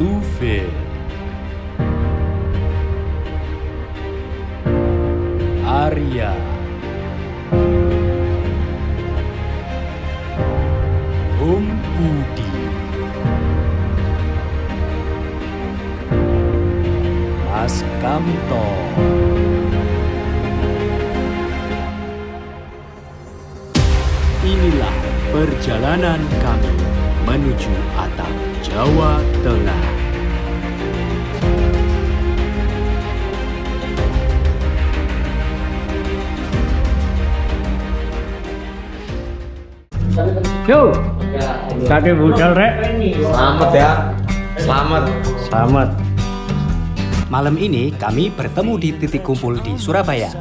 Tuve, Arya, Om Budi, Mas Kamto. Inilah perjalanan kami menuju atap Jawa Tengah. Yo, kakek budal rek. Selamat ya. Selamat. Selamat. Malam ini kami bertemu di titik kumpul di Surabaya.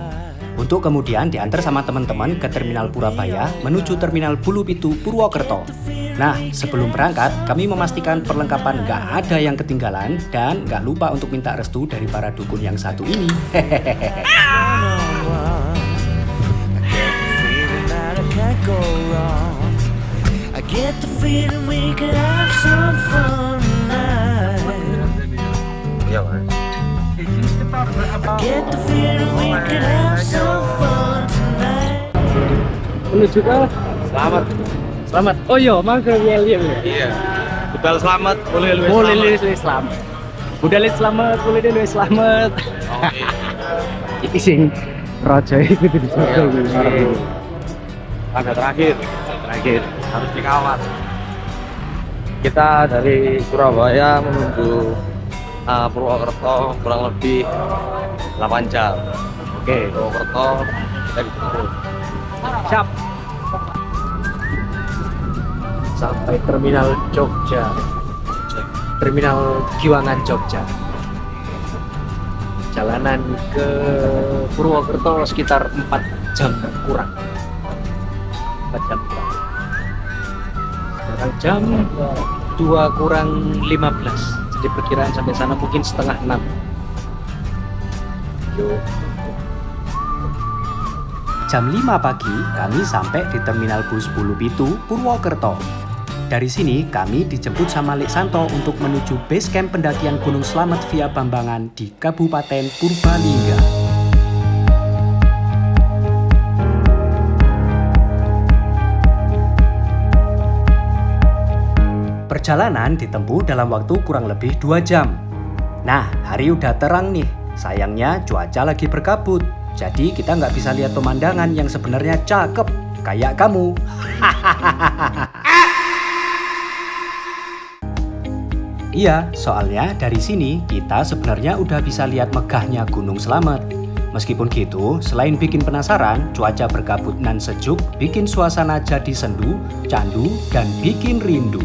Untuk kemudian diantar sama teman-teman ke Terminal Purabaya menuju Terminal Bulu Pitu Purwokerto. Nah, sebelum berangkat, kami memastikan perlengkapan nggak ada yang ketinggalan dan nggak lupa untuk minta restu dari para dukun yang satu ini. Hehehe. I get the feeling we could have some fun tonight. Iya, Mas. I get the feeling we could have some fun tonight. Menuju ke Selamat. selamat. Oh iya, mangga William. Iya. Budal selamat, boleh lu Boleh selamat. lu selamat. Budal selamat, boleh lu selamat. Oke. Iki sing raja itu di Iya. sana. Tanda terakhir harus dikawal. Kita dari Surabaya menuju Purwokerto kurang lebih 8 jam. Oke, Purwokerto kita dijemput. siap. Sampai Terminal Jogja. Terminal Giwangan Jogja. Jalanan ke Purwokerto sekitar 4 jam kurang. 4 jam kurang. Sekarang jam 2 kurang 15. Jadi perkiraan sampai sana mungkin setengah 6. Yuk. Jam 5 pagi kami sampai di Terminal Bus Bulu Pitu, Purwokerto. Dari sini kami dijemput sama Lek Santo untuk menuju base camp pendakian Gunung Slamet via Bambangan di Kabupaten Purbalingga. Perjalanan ditempuh dalam waktu kurang lebih 2 jam. Nah, hari udah terang nih. Sayangnya cuaca lagi berkabut. Jadi kita nggak bisa lihat pemandangan yang sebenarnya cakep kayak kamu. Iya, soalnya dari sini kita sebenarnya udah bisa lihat megahnya Gunung Slamet. Meskipun gitu, selain bikin penasaran, cuaca berkabut nan sejuk bikin suasana jadi sendu, candu, dan bikin rindu.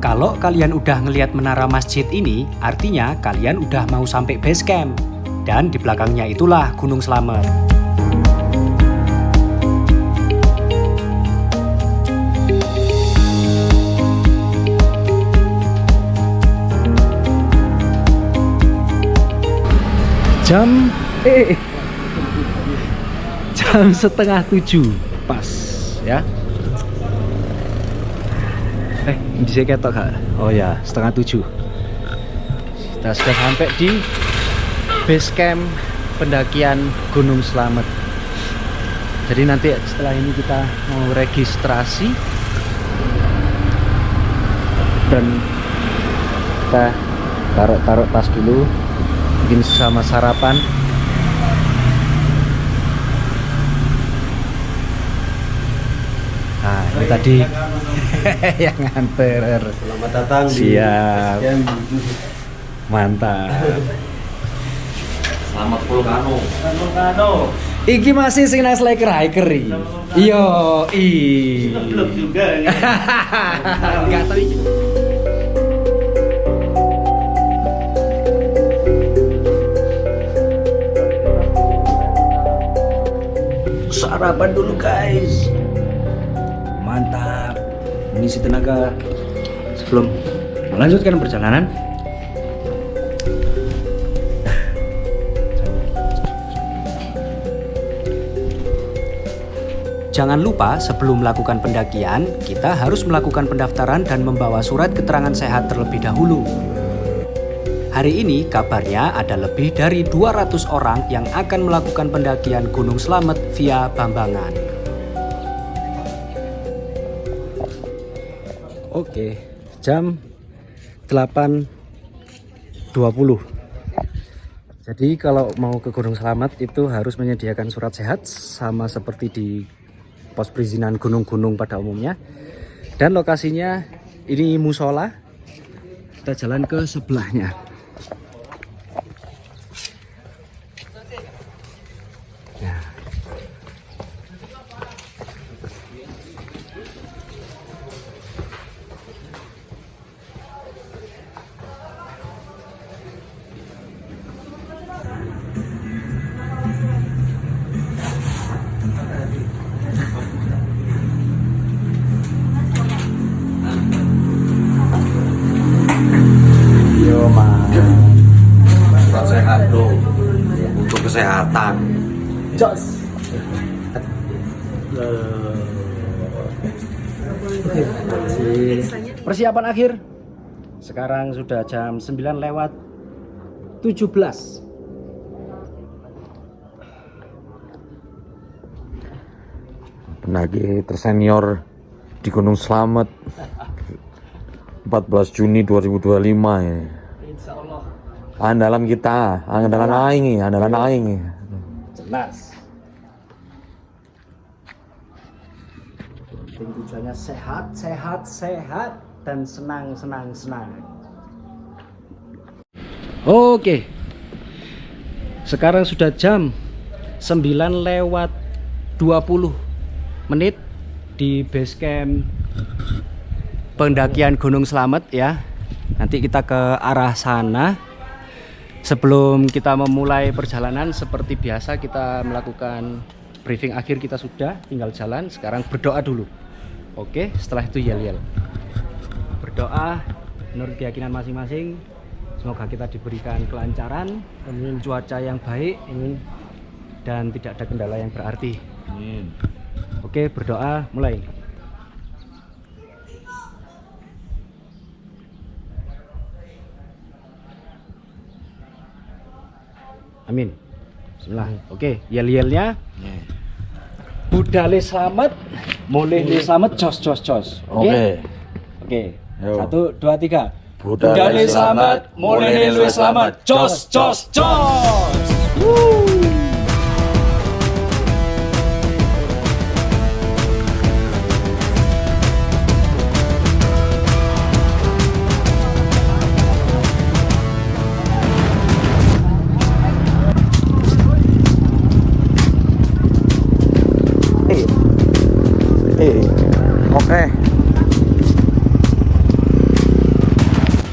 Kalau kalian udah ngelihat menara masjid ini, artinya kalian udah mau sampai base camp. Dan di belakangnya itulah Gunung Slamet. Jam setengah 7 pas ya. Bisa ketok gak? Oh ya, setengah 7. Kita sudah sampai di base camp pendakian Gunung Slamet. Jadi nanti setelah ini kita mau registrasi dan kita taruh tas dulu, bikin sama sarapan. Nah, ini tadi yang nganter. Selamat datang Siap. Mantap. Selamat Vulcano. Iki masih sing nice like hiker iki. Iya, Belum juga nih. Enggak tahu. Sarapan dulu guys. Mantap. Mengisi tenaga sebelum melanjutkan perjalanan. Jangan lupa sebelum melakukan pendakian, kita harus melakukan pendaftaran dan membawa surat keterangan sehat terlebih dahulu. Hari ini kabarnya ada lebih dari 200 orang yang akan melakukan pendakian Gunung Slamet via Bambangan. Oke, jam 8.20. Jadi kalau mau ke Gunung Slamet itu harus menyediakan surat sehat sama seperti di pos perizinan gunung-gunung pada umumnya. Dan lokasinya ini musola. Kita jalan ke sebelahnya. Nah. Surat sehat bro, untuk kesehatan. Jos. Persiapan akhir. Sekarang sudah jam 9:17. Pendaki tersenior di Gunung Slamet 14 Juni 2025 ya. Insyaallah. Andalan kita, andalan aing. Jelas. Tujuannya sehat dan senang. Oke. Sekarang sudah jam 9:20 di base camp pendakian Gunung Slamet ya. Nanti kita ke arah sana. Sebelum kita memulai perjalanan seperti biasa kita melakukan briefing akhir, kita sudah tinggal jalan. Sekarang berdoa dulu. Oke, setelah itu yel-yel. Berdoa menurut keyakinan masing-masing. Semoga kita diberikan kelancaran, cuaca yang baik, dan tidak ada kendala yang berarti. Oke, berdoa mulai. Amin. Bismillah. Oke, yel-yelnya. Budale slamet, mulih slamet, jos. Oke. Oke. 1, 2, 3. Budale slamet, mulih slamet, jos. Oke.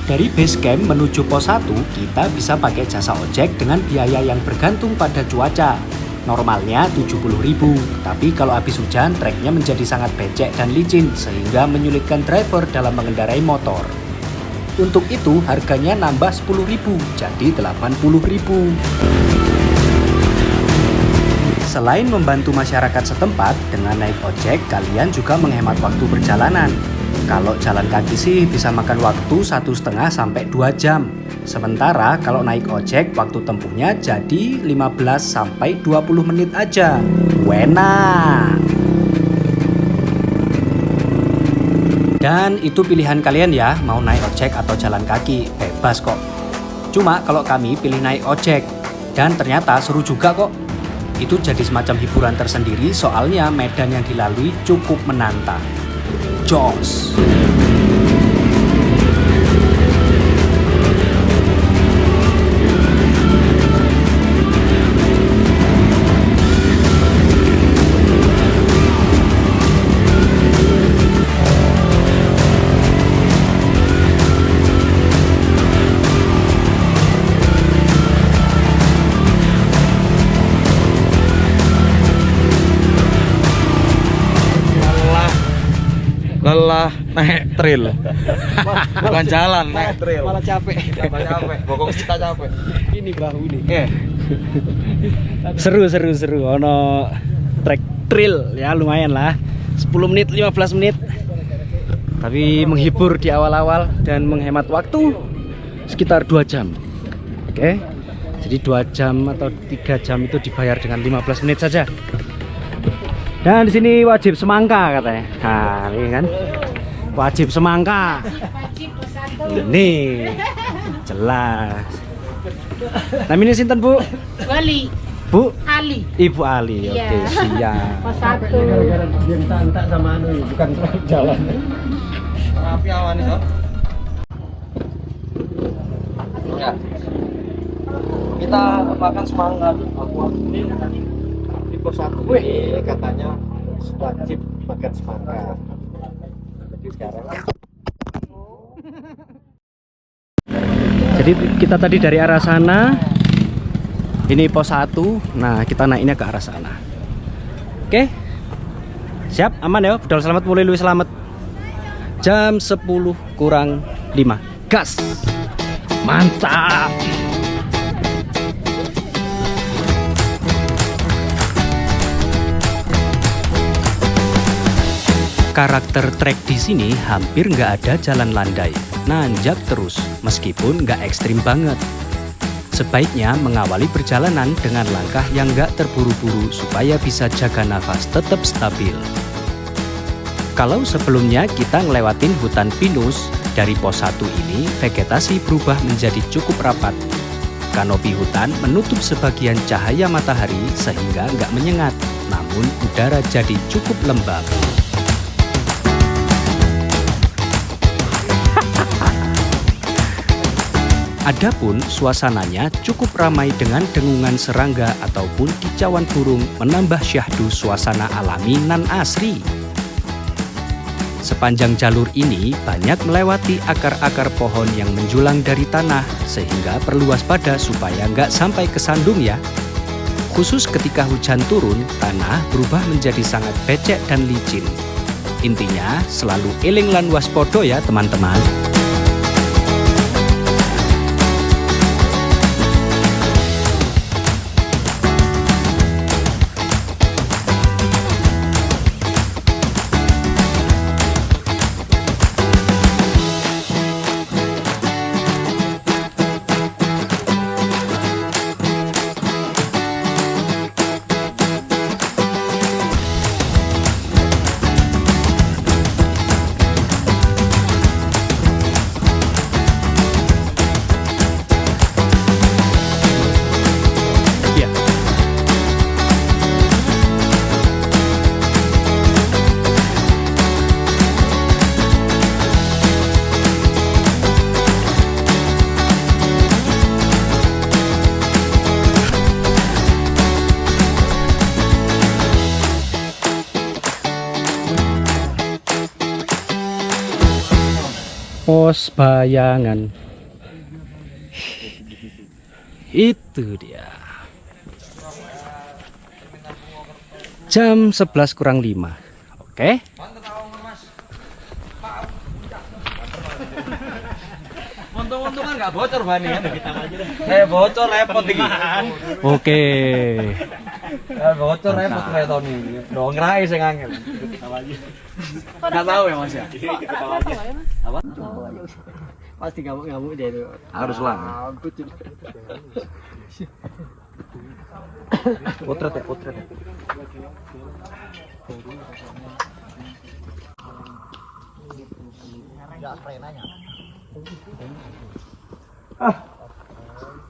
Dari base camp menuju pos 1, kita bisa pakai jasa ojek dengan biaya yang bergantung pada cuaca. Normalnya 70.000, tapi kalau habis hujan treknya menjadi sangat becek dan licin sehingga menyulitkan driver dalam mengendarai motor. Untuk itu harganya nambah 10.000, jadi 80.000. Selain membantu masyarakat setempat, dengan naik ojek kalian juga menghemat waktu perjalanan. Kalau jalan kaki sih bisa makan waktu 1,5 sampai 2 jam. Sementara kalau naik ojek waktu tempuhnya jadi 15 sampai 20 menit aja. Enak. Dan itu pilihan kalian ya, mau naik ojek atau jalan kaki, bebas kok. Cuma kalau kami pilih naik ojek, dan ternyata seru juga kok. Itu jadi semacam hiburan tersendiri soalnya medan yang dilalui cukup menantang. Jos. Lelah naik trail. Bukan jalan, naik trail. Malah capek. Bokong kita capek. Ini bahu ini. Seru. Ono trek trail ya, lumayan lah 10 menit 15 menit, tapi menghibur di awal-awal dan menghemat waktu sekitar 2 jam. Oke, jadi 2 jam atau 3 jam itu dibayar dengan 15 menit saja. Dan di sini wajib semangka katanya. Nah, ini kan wajib semangka. Ini jelas. Namanya sinten, Bu? Wali Bu Ali. Ibu Ali. Iya. Oke, siap. Pos 1. Bukan jalan. Rapi awan itu. Ya. Kita makan semangka. Aku ini di pos 1 ini katanya wajib makan semangka. Jadi sekarang Jadi kita tadi dari arah sana, ini pos 1. Nah, kita naiknya ke arah sana. Oke, siap, aman ya, budal selamat, mulai lu selamat. Jam 10 kurang 5, gas, mantap. Karakter trek di sini hampir nggak ada jalan landai, nanjak terus meskipun nggak ekstrim banget. Sebaiknya mengawali perjalanan dengan langkah yang nggak terburu-buru supaya bisa jaga nafas tetap stabil. Kalau sebelumnya kita ngelewatin hutan pinus, dari pos 1 ini vegetasi berubah menjadi cukup rapat. Kanopi hutan menutup sebagian cahaya matahari sehingga nggak menyengat, namun udara jadi cukup lembab. Adapun suasananya cukup ramai dengan dengungan serangga ataupun kicauan burung menambah syahdu suasana alami nan asri. Sepanjang jalur ini banyak melewati akar-akar pohon yang menjulang dari tanah sehingga perlu waspada supaya nggak sampai kesandung ya. Khusus ketika hujan turun, tanah berubah menjadi sangat becek dan licin. Intinya selalu eling lan waspodo ya teman-teman. Pos Bayangan. Itu dia. Jam 11 kurang 5. Oke. untung-untungan nggak bocor bani kan. Bocor repot iki. Oke. Bocor repot kayak tahun ini. Dong rai sing angel. Enggak tahu ya Mas ya. Apa? Pasti ngamuk-ngamuk dia itu. Harus lah. Potret ya, potret.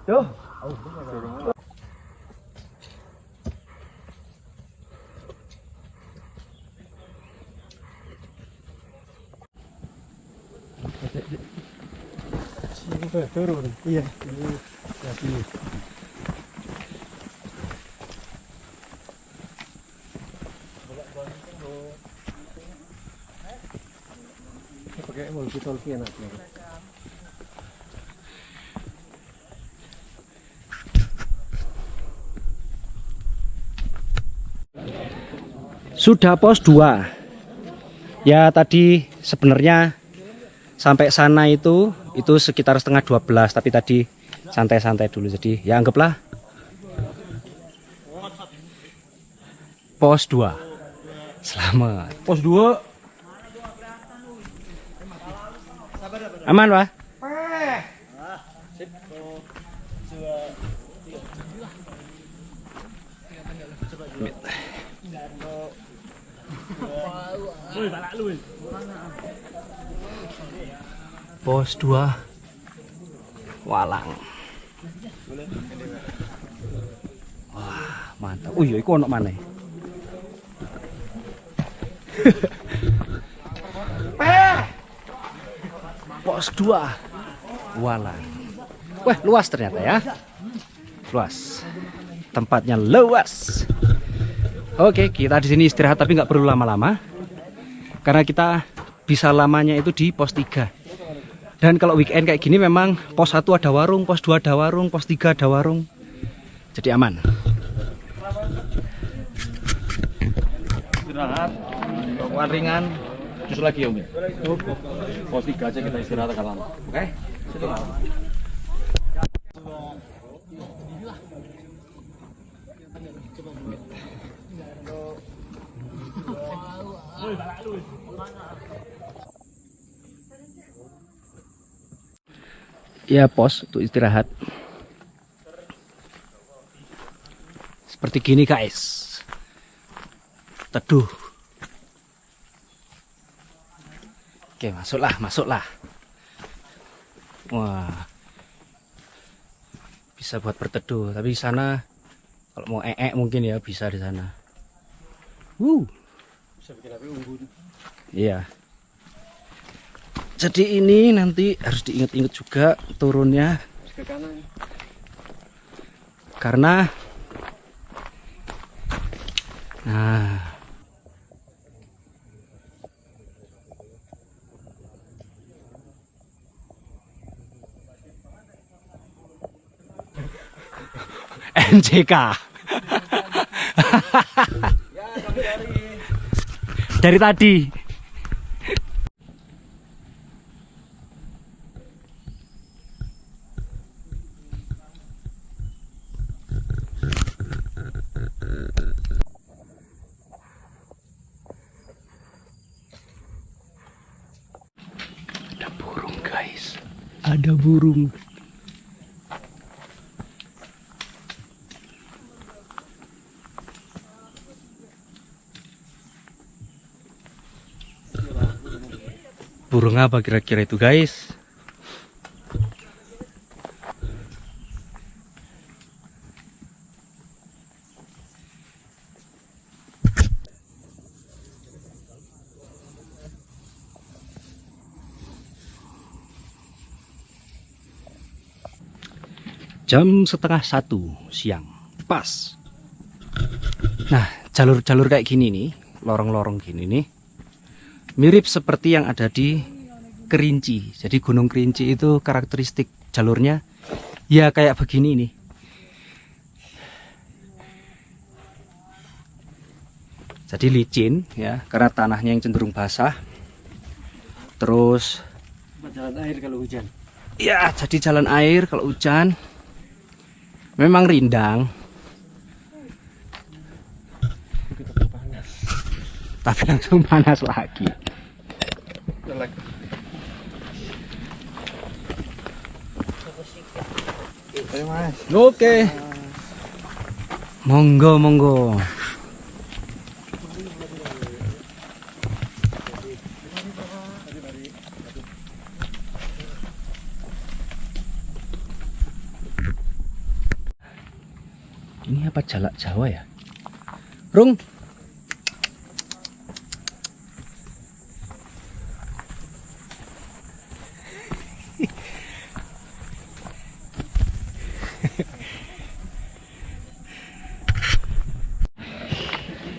Tuh. Turun, iya. Pakai multi-talkie anaknya. Sudah pos 2. Ya tadi sebenarnya sampai sana itu sekitar setengah 12, tapi tadi santai-santai dulu, jadi ya anggaplah Pos 2. Selamat. Pos 2. Aman, Pak? Pos 2 Walang. Wah, mantap. Oh iya, iku ono maneh. Pos 2 Walang. Wah, luas ternyata ya. Luas. Tempatnya luas. Oke, kita di sini istirahat tapi nggak perlu lama-lama. Karena kita bisa lamanya itu di pos 3. Dan kalau weekend kayak gini memang pos 1 ada warung, pos 2 ada warung, pos 3 ada warung. Jadi aman. Istirahat, rokokan ringan, jus lagi Om ya. Pos 3 aja kita istirahat agak lama. Oke? Situ. Ya pos untuk istirahat. Seperti gini guys. Teduh. Oke, masuklah, masuklah. Wah. Bisa buat berteduh, tapi di sana kalau mau mungkin ya bisa di sana. Bisa bikin api unggun. Iya. Jadi ini nanti harus diingat-ingat juga turunnya. Ke kanan. Karena nah MJK. Dari tadi. Ada burung guys. Ada burung. Burung apa kira-kira itu guys? Jam 12:30 siang, pas. Nah, jalur-jalur kayak gini nih, lorong-lorong gini nih, mirip seperti yang ada di Kerinci. Jadi Gunung Kerinci itu karakteristik jalurnya ya kayak begini nih. Jadi licin ya, karena tanahnya yang cenderung basah. Terus Jalan air kalau hujan. ya, jadi jalan air kalau hujan. Memang rindang. Tapi langsung panas lagi. Oke. Monggo, monggo. Ini apa jalak Jawa ya? Rung.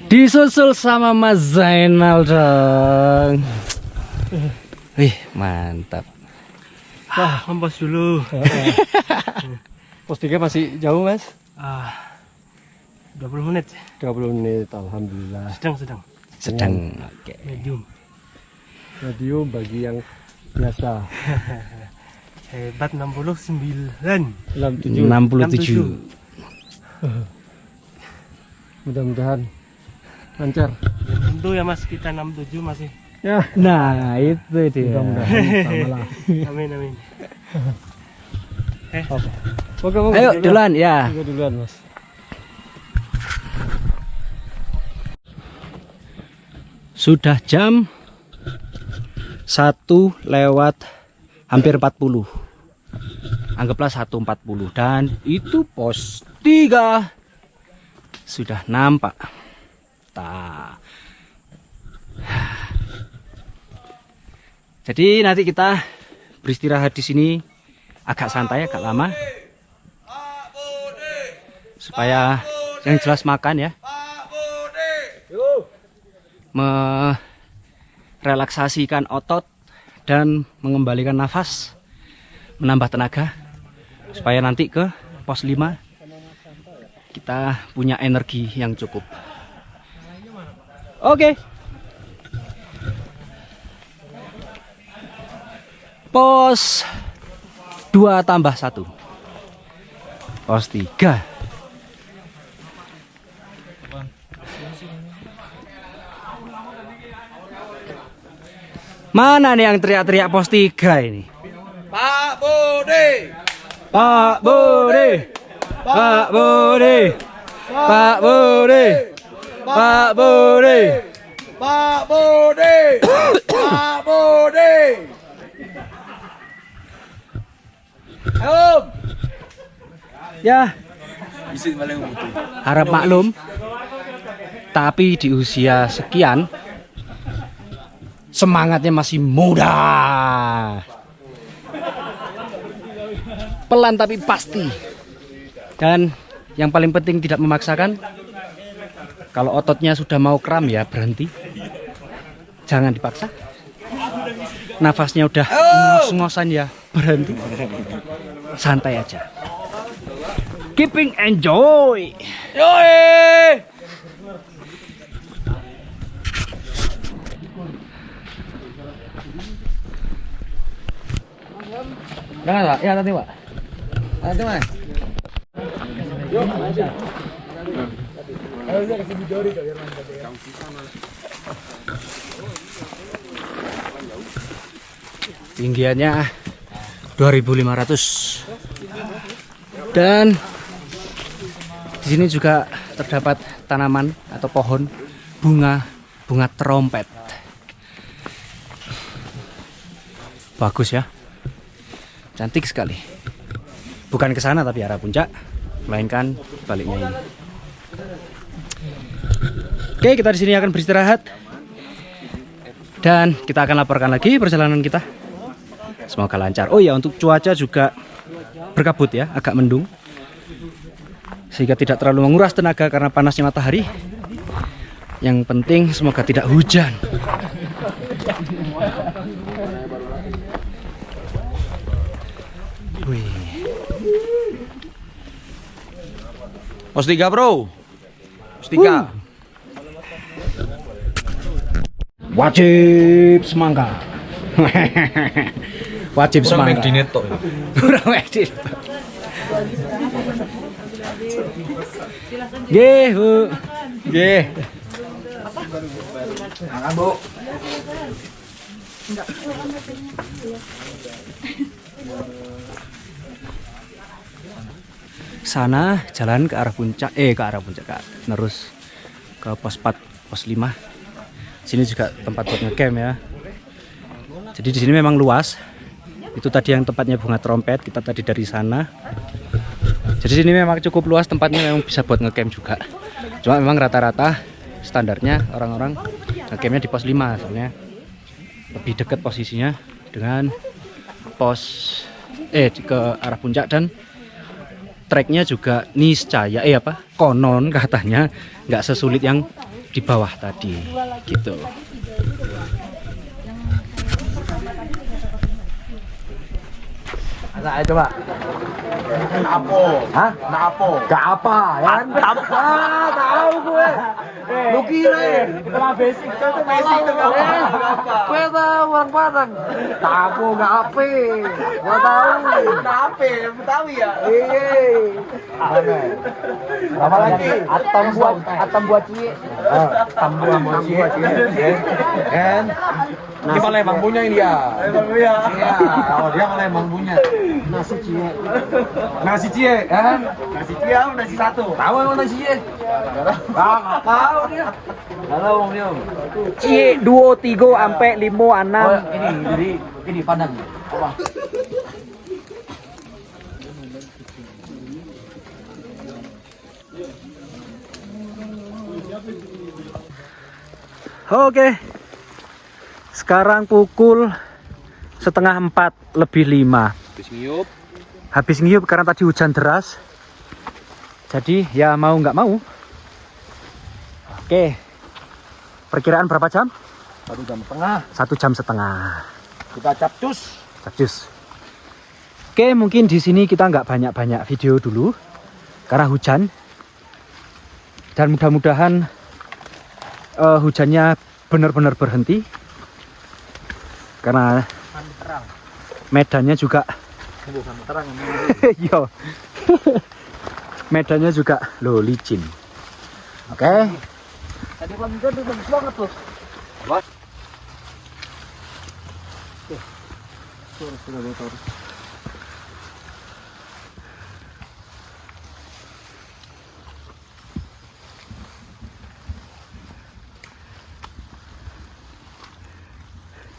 Disusul sama Mas Zainal dong. Wih, mantap. Wah, ngempos dulu. Pos 3 masih jauh, Mas? 20 menit. 20 menit, alhamdulillah. Sedang. Sedang. Oke. Medium. Radio bagi yang biasa. Hebat 69. 67. 67. Mudah-mudahan lancar. Tentu ya Mas, kita 67 masih. Ya, Nah, itu dia. sama lah. Amin amin. Oke, Ayo duluan ya. Gue duluan, Mas. Sudah jam 1 lewat hampir 40. Anggaplah 1.40 dan itu pos 3 sudah nampak. Jadi nanti kita beristirahat di sini agak santai, agak lama. Supaya yang jelas makan ya. Merelaksasikan otot dan mengembalikan nafas, menambah tenaga supaya nanti ke pos 5 kita punya energi yang cukup. Oke. Pos 2 tambah 1. Pos 3. Mana nih yang teriak-teriak pos 3 ini? Pak Budi. Pak Budi. Pak Budi. Pak Budi. Pak Budi. Pak Budi. Pak Budi. Ayo. Ya, harap maklum. Tapi di usia sekian semangatnya masih muda. Pelan tapi pasti. Dan yang paling penting tidak memaksakan. Kalau ototnya sudah mau kram ya berhenti. Jangan dipaksa. Nafasnya udah ngos-ngosan ya berhenti. Santai aja. Keeping enjoy. Yoi. Jangan, Pak. Ya, nanti, Pak. Nanti, Mas. Tinggiannya 2500. Dan di sini juga terdapat tanaman atau pohon bunga trompet. Bagus ya. Cantik sekali. Bukan ke sana tapi arah puncak, melainkan baliknya ini. Oke, kita di sini akan beristirahat. Dan kita akan laporkan lagi perjalanan kita. Semoga lancar. Oh ya, untuk cuaca juga berkabut ya, agak mendung. Sehingga tidak terlalu menguras tenaga karena panasnya matahari. Yang penting semoga tidak hujan. Wih. Pos 3 bro. Pos 3. Wajib semangka. Wajib Kurang semangka. McD tok. Kurang McD. Nggih, Bu. Nggih. Makan, Bu. Sana jalan ke arah puncak, terus ke pos 4, pos 5. Sini juga tempat buat ngecamp ya. Jadi di sini memang luas. Itu tadi yang tempatnya bunga trompet, kita tadi dari sana. Jadi sini memang cukup luas tempatnya, memang bisa buat ngecamp juga. Cuma memang rata-rata standarnya orang-orang ngecampnya di pos 5 soalnya lebih dekat posisinya dengan pos ke arah puncak, dan treknya juga niscaya konon katanya nggak sesulit yang di bawah tadi gitu. Ayo coba. Napo. Hah? Napo. Gak apa, ya kan? Tahu gue. Lu kira ya? Tengah basic, contoh basic tengah. Gue tahu orang Padang. Tahu nggak ape? Gua tahu. Nggak apa, Betawi ya. Iya. Apa lagi? Atam buat cie. Atam buat cie. Kan? Ini Palembang punya ini ya. Iya. Oh dia Palembang punya. Nasi cie. Nasi cie, kan? Nasi cie apa nasi satu? Tahu emang nasi cie? Nggak tahu dia. Halo Om Yom. Cie 2, 3, sampai 5, 6. Oh, ini Padang. Apa? Oke. Sekarang pukul 3:30 Habis ngiyup. Habis ngiyup karena tadi hujan deras. Jadi ya mau nggak mau. Oke. Perkiraan berapa jam? 1 jam setengah. 1 jam setengah. Kita capcus. Capcus. Oke, mungkin di sini kita nggak banyak-banyak video dulu karena hujan. Dan mudah-mudahan hujannya benar-benar berhenti. Karena medannya juga yo. Medannya juga lo licin. Oke. Tadi kalau hujan tuh bagus banget tuh.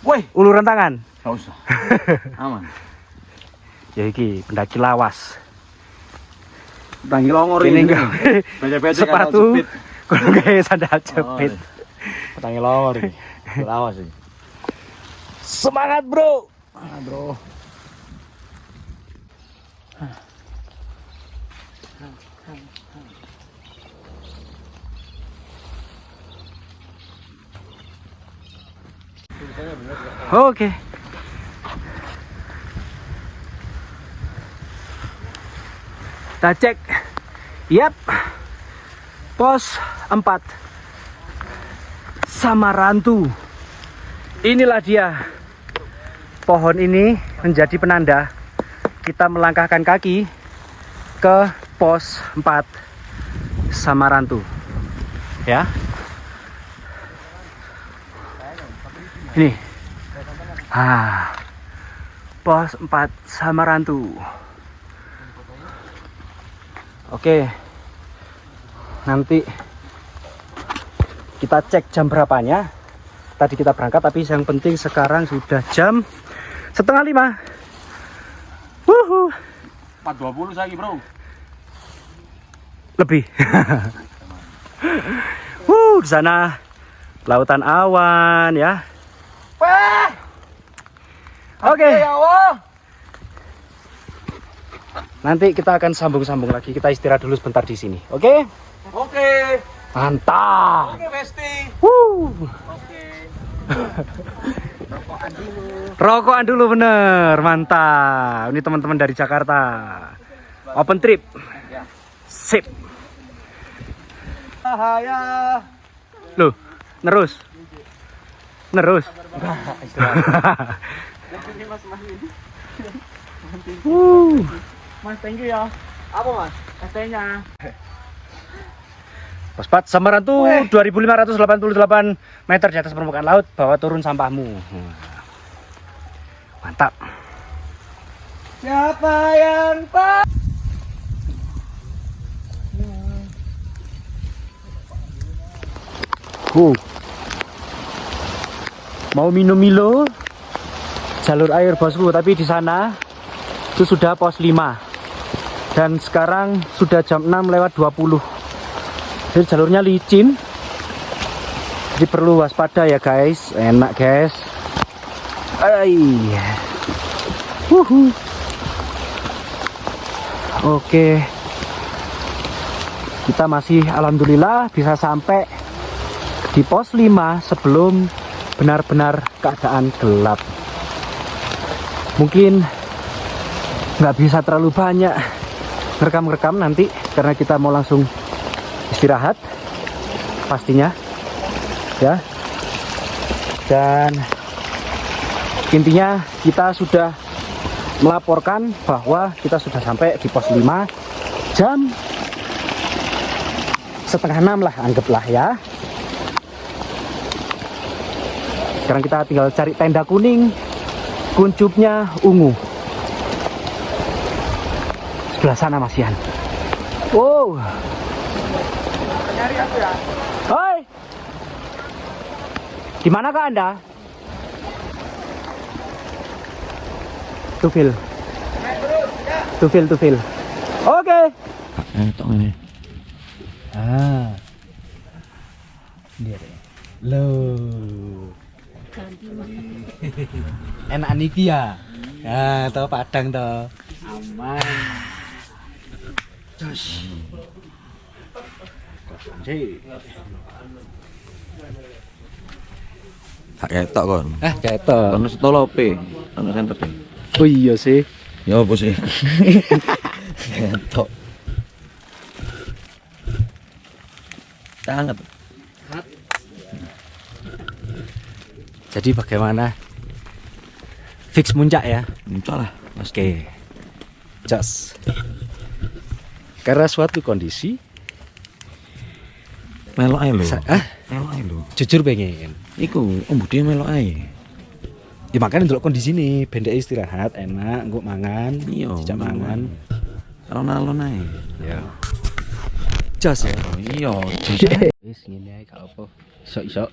Woi, uluran tangan. Nggak usah. Aman. Ya iki pendaki lawas. Tangi longor Ini ini. enggak sepatu kudu gawe sandal jepit. Tangi longor ini. Lawas ini. Semangat, Bro. Bro. Oke. Kita cek. Yap. Pos 4. Samarantu. Inilah dia. Pohon ini menjadi penanda kita melangkahkan kaki ke pos 4 Samarantu. Ya. Ini. Pos 4 Samarantu. Oke. Nanti kita cek jam berapanya. Tadi kita berangkat, tapi yang penting sekarang sudah jam 4:30. Wuhu. 4.20 lagi, Bro. Lebih. Di sana lautan awan ya. Oke. Nanti kita akan sambung-sambung lagi. Kita istirahat dulu sebentar di sini. Oke? Oke. Mantap. Oke, Besti. Oke. Rokokan dulu bener, mantap. Ini teman-teman dari Jakarta. Open trip. Sip. Bahaya. Loh, nerus. Mas, thank you ya. Apa Mas? ST-nya. Pos 4 Samarantu 2588 meter di atas permukaan laut. Bawa turun sampahmu. Mantap. Siapa yang Mau minum Milo jalur air bosku, tapi di sana itu sudah pos 5 dan sekarang sudah jam 6:20. Jadi jalurnya licin, jadi perlu waspada ya guys. Enak guys. Oke, kita masih alhamdulillah bisa sampai di pos 5 sebelum benar-benar keadaan gelap. Mungkin nggak bisa terlalu banyak ngerekam nanti karena kita mau langsung istirahat. pastinya ya. Dan intinya kita sudah melaporkan bahwa kita sudah sampai di pos 5 jam setengah 6 lah, anggaplah ya. Sekarang kita tinggal cari tenda kuning, kuncupnya ungu. Sebelah sana Mas Yan. Wow. Nyari aku ya. Hoi. Di manakah Anda? Tufil. Tufil. Oke. Tok ini. Ah. Ini deh. Loh. Enak niki ya. Ya, toh Padang toh. Aman. Jos. Tak ketok kon. Ketok. Ono setolope. Ono senter. Oh iya sih. Ya apa sih? Ketok. Sangat. Jadi bagaimana? Fix muncak ya? Muncul lah. Oke. Jos. Karena suatu kondisi Melok ae lho. Melok ae lho. jujur pengen. Iku Mbudi melok ae. Ya makanya ndelok kondisi nih, bendek istirahat enak, engko mangan, Iya, dijak mangan. Alon-alon ae. Ya. Jos ya. Iya, Wis ngene ae gak apa. Iso-iso.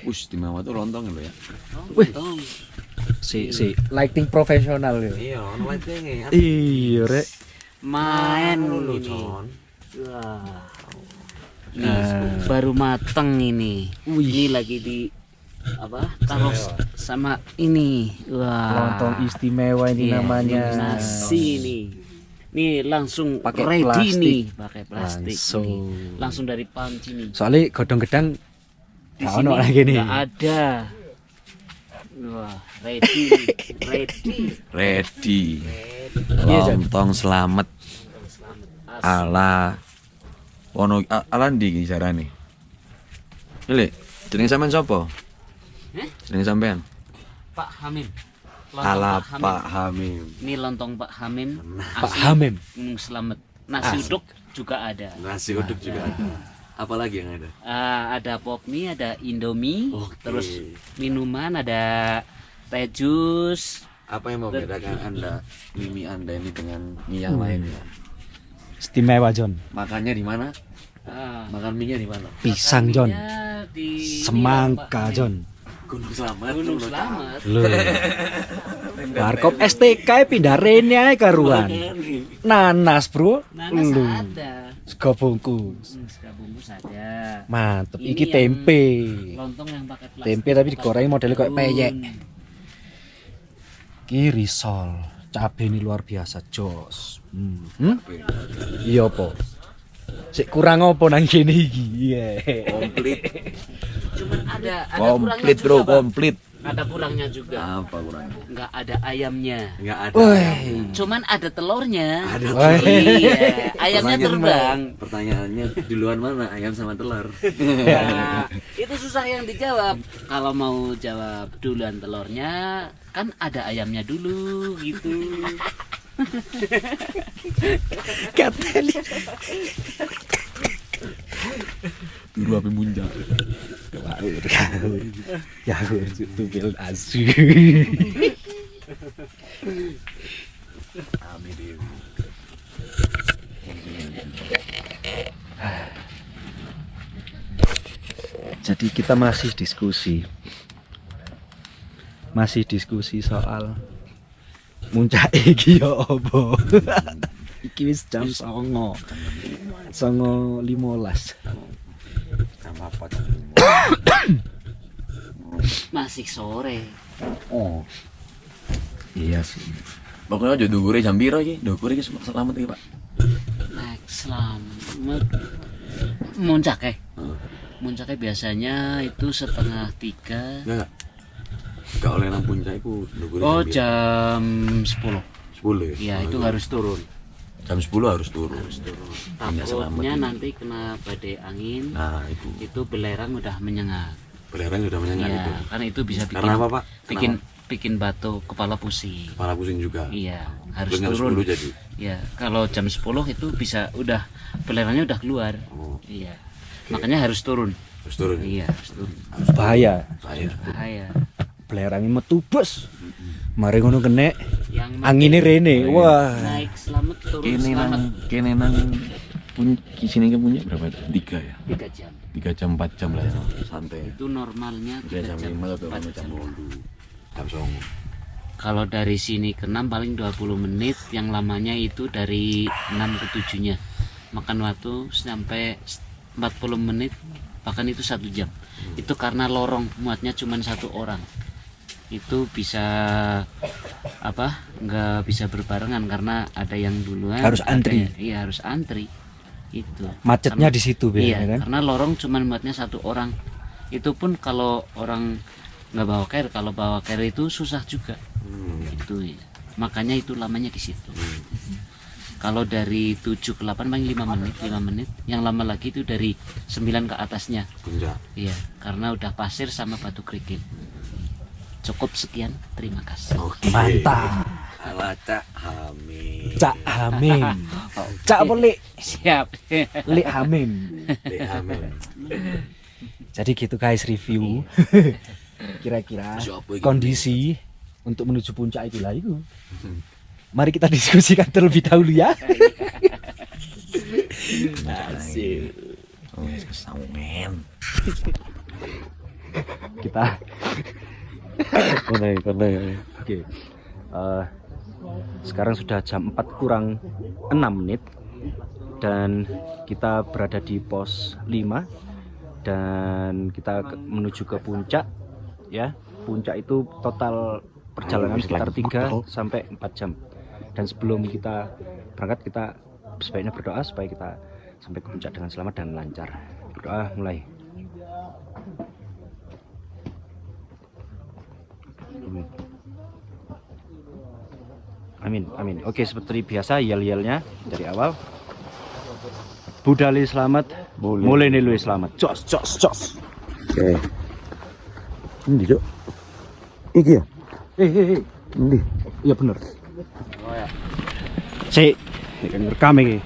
Wis dimawa tuh lontong lho ya. Wih. Si lighting profesional ya. Iya, ono lighting-e. Iya, Rek. Main lho, ini. Jon. Wah. Ini baru mateng ini. Ini lagi di apa? Taruh sama ini. Wah. Lontong istimewa ini Iya, namanya. Nasi ini. Nih langsung Pakai ready plastik. nih, pakai plastik. Langsung. Nih. Langsung dari panci nih. Soalnya godong gedang Di gak sini ono lagi nih. nggak ada. Wah, ready. Ready. Iya, Jon. Lontong selamat ala wono ala ndi iki jarane. Lek, jeneng sampean sapa? Jeneng sampean? Pak Hamim. Lontong Ala Hamim. Pak Hamim. Ini lontong Pak Hamim. Pak asli Hamim. Gunung Slamet. Nasi uduk juga ada. Nasi uduk juga ada. Apa lagi yang ada? Ada pop mie, ada indomie, Oke. terus minuman ada teh jus. Apa yang membedakan Anda mie Anda ini dengan mie yang lainnya? Istimewa Jon. Makannya di mana? Ah, Makan mie-nya di mana? Pisang Jon. makannya di Semangka ini, Pak Jon. Gunung Slamet. Gunung Slamet. Loh. Warkop STK pindah rene ae karuan. Nanas, Bro. Nanas Lu. ada. Sego bungkus. Sega bungkus ada. Mantep. Ini Iki yang tempe. Lontong yang pakai plastik. Tempe tapi digoreng modelnya kayak peyek. Daun. Ki risol. Cabe ini luar biasa, jos. Iya apa? Sik kurang apa nang kene iki? Iya. Komplit. Cuman ada Komplit, kurangnya Bro, juga, Bang. komplit. Ada kurangnya juga. Apa kurangnya? Nggak ada ayamnya. Enggak ada. Woi. Cuman ada telurnya. Ada. Woi. Iya, ayamnya terbang. Pertanyaannya duluan mana ayam sama telur? Nah, itu susah yang dijawab. Kalau mau jawab duluan telurnya, kan ada ayamnya dulu gitu. Katanya. Dulu api munjak. Ya, itu bil asu. Amin. Jadi kita masih diskusi soal muncak iki ya apa. Iki wis jam 09.15. Sama apa? Masih sore. Oh. Iya sih. Pokoknya aja dugure jam piro iki? Dugure iki selamat iki, Pak. Naik selamat. Muncaknya. Muncaknya biasanya itu 2:30. Enggak. Enggak oleh nang puncak iku dugure. Oh, jam 10. 10 ya. Iya, itu harus turun. Jam 10 harus turun. Takutnya nanti kena badai angin. Nah, itu belerang udah menyengat. Belerang udah menyengat itu. Karena itu bisa bikin Karena apa, Pak? bikin batuk, kepala pusing. Kepala pusing juga. Iya, harus Jam turun. 10 jadi. Iya, kalau jam 10 itu bisa udah belerangnya udah keluar. Iya. Makanya harus turun. Harus turun. Iya, harus turun. Bahaya. Bahaya. Belerangnya metu bos. Mari ngono kene. Yang Angine rene. Wah. naik selamat, turun Kene selamat. nang sini ke punya berapa? 3 ya? 3 jam. 3 jam 4 jam lah ya. Santai. Itu normalnya 3 Jam jam. 5 atau 4 jam jam. 8. Jam 9. Kalau dari sini ke 6 paling 20 menit, yang lamanya itu dari 6 ke 7-nya. Makan waktu sampai 40 menit, bahkan itu 1 jam. Itu karena lorong muatnya cuma 1 orang. Itu bisa nggak bisa berbarengan karena ada yang duluan. Harus antri. Iya, harus antri. Itu. Macetnya Karena- di situ Iya, kan. karena lorong cuma muatnya 1 orang. Itu pun kalau orang nggak bawa carrier, kalau bawa carrier itu susah juga. Itu ya. Makanya itu lamanya di situ. Kalau dari 7 ke 8 paling 5 menit. Yang lama lagi itu dari 9 ke atasnya. Puncak. Iya, karena udah pasir sama batu kerikil. Cukup sekian, terima kasih. Mantap. Ala Cak Hamim. Cak Hamim. Cak apa Lik? Siap. Lik Hamim. Lek Hamim. Jadi gitu guys review. Kira-kira Siapa iki? kondisi untuk menuju puncak itulah itu. Mari kita diskusikan terlebih dahulu ya. Asik. Wes kesawen. Kita Oke. Sekarang sudah jam 4 kurang 6 menit dan kita berada di pos 5 dan kita menuju ke puncak ya. Puncak itu total perjalanan sekitar 3 sampai 4 jam. Dan sebelum kita berangkat kita sebaiknya berdoa supaya kita sampai ke puncak dengan selamat dan lancar. Berdoa mulai. Amin, amin. Oke, seperti biasa yel-yelnya dari awal. Budali selamat, mulai nilu selamat. Jos, jos, jos. Oke. Ini Cok. Iki ya? Ini. Iya bener. Si, ini kan rekam ini.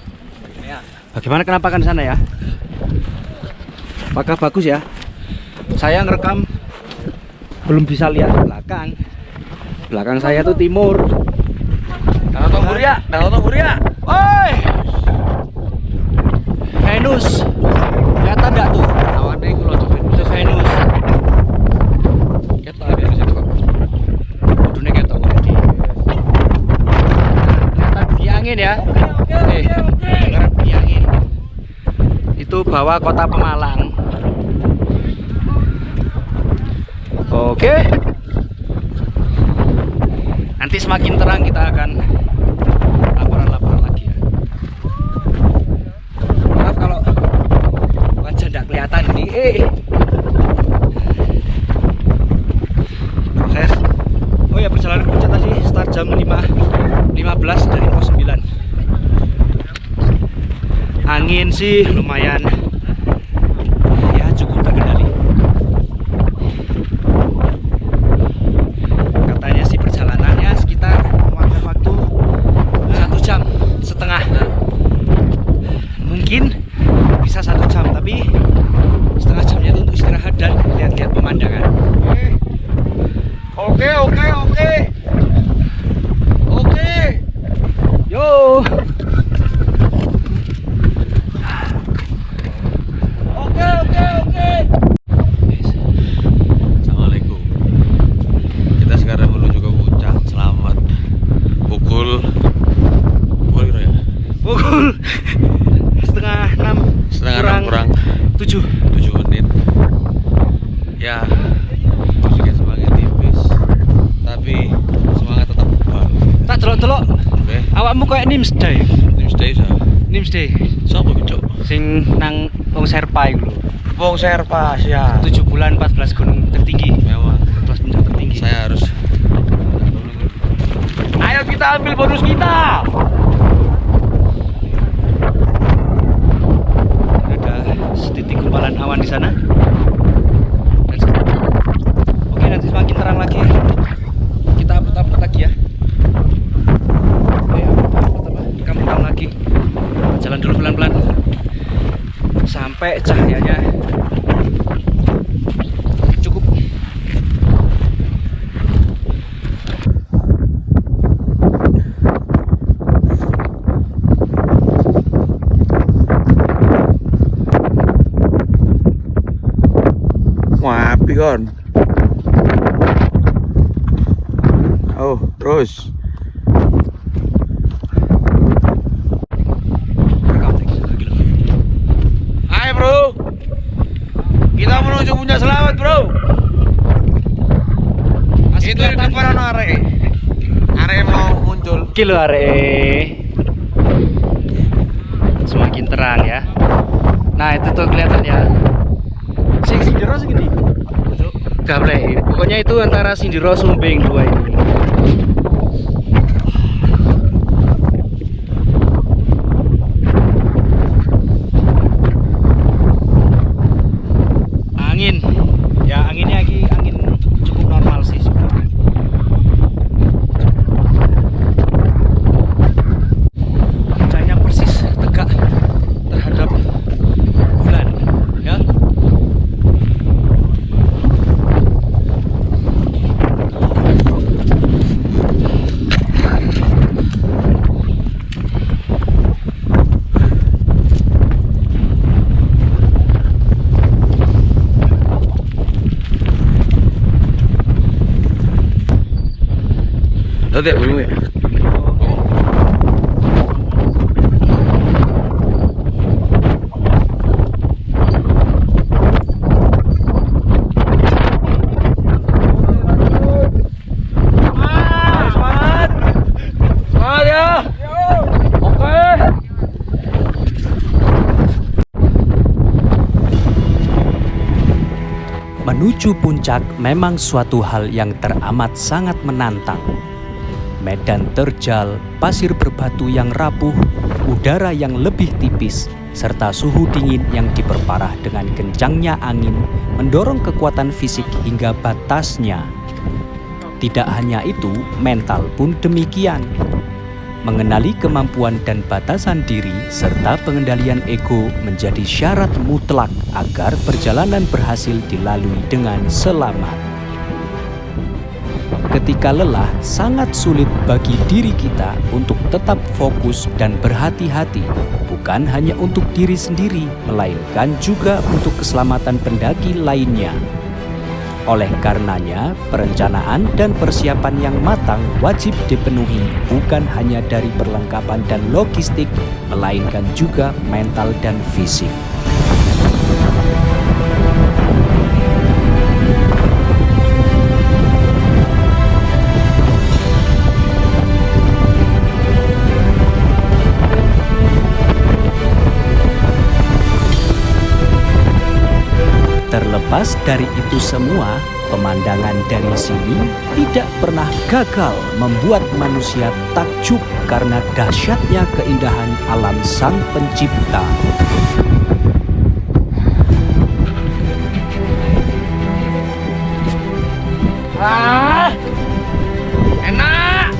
Bagaimana kenampakan di sana ya? Apakah bagus ya? Saya ngerekam belum bisa lihat belakang. Belakang saya tuh timur. Danau Buria. Woi, Venus, kelihatan nggak tuh? Awannya itu loh Itu Venus. Ketok ada di situ kok. Kudune ketok tadi. Kelihatan bunyi angin ya. Dengar bunyi angin. Itu bawah kota Pemalang. Oke. Nanti semakin terang kita akan laporan-laporan lagi ya. Maaf kalau wajah tidak kelihatan ini. Proses. Oh ya, perjalanan puncak tadi start jam 5.15 dari pos 9. Angin sih lumayan ya, cukup terkendali. Katanya sih perjalanannya sekitar memakan waktu 1,5 jam. Mungkin bisa 1 jam, tapi setengah jamnya itu untuk istirahat dan lihat-lihat pemandangan. Oke. Yo. Oke. Assalamualaikum. Kita sekarang menuju ke puncak. Selamat. Pukul berapa ya? Pukul setengah 6 kurang 7. 7 menit. Ya, masih semangat tipis, tapi semangat tetap kuat. Tak delok-delok. Oke, Awakmu kayak Nimsday. Nimsday sa. Nimsday. Siapa gitu? Sing nang wong Serpa iku lho. Wong Serpa ya. 7 bulan 14 gunung tertinggi. Memang 14 puncak tertinggi. saya harus. Ayo kita ambil bonus kita. sana. Oke, nanti semakin terang lagi kita upload lagi ya. Kamu lagi. Jalan dulu pelan-pelan sampai cahayanya cukup. Wah, api kon. Oh, terus. Hai bro, kita menuju puncak Selamat bro. Itu di depan arek. Arek mau muncul. Kilo are. Semakin terang ya. Nah itu tuh kelihatan ya. Sindiro segini. Gablek. Pokoknya itu antara Sindiro Sumbing dua ini. Angin, ya anginnya lagi angin cukup normal sih sebenarnya. Cahayanya persis tegak terhadap bulan, ya. Lo tiap bunyi ya? Semangat ya. Oke. Menuju puncak memang suatu hal yang teramat sangat menantang. Medan terjal, pasir berbatu yang rapuh, udara yang lebih tipis, serta suhu dingin yang diperparah dengan kencangnya angin mendorong kekuatan fisik hingga batasnya. Tidak hanya itu, mental pun demikian. Mengenali kemampuan dan batasan diri serta pengendalian ego menjadi syarat mutlak agar perjalanan berhasil dilalui dengan selamat. Ketika lelah, sangat sulit bagi diri kita untuk tetap fokus dan berhati-hati, bukan hanya untuk diri sendiri, melainkan juga untuk keselamatan pendaki lainnya. Oleh karenanya, perencanaan dan persiapan yang matang wajib dipenuhi bukan hanya dari perlengkapan dan logistik, melainkan juga mental dan fisik. Terlepas dari itu semua, pemandangan dari sini tidak pernah gagal membuat manusia takjub karena dahsyatnya keindahan alam Sang Pencipta. Enak.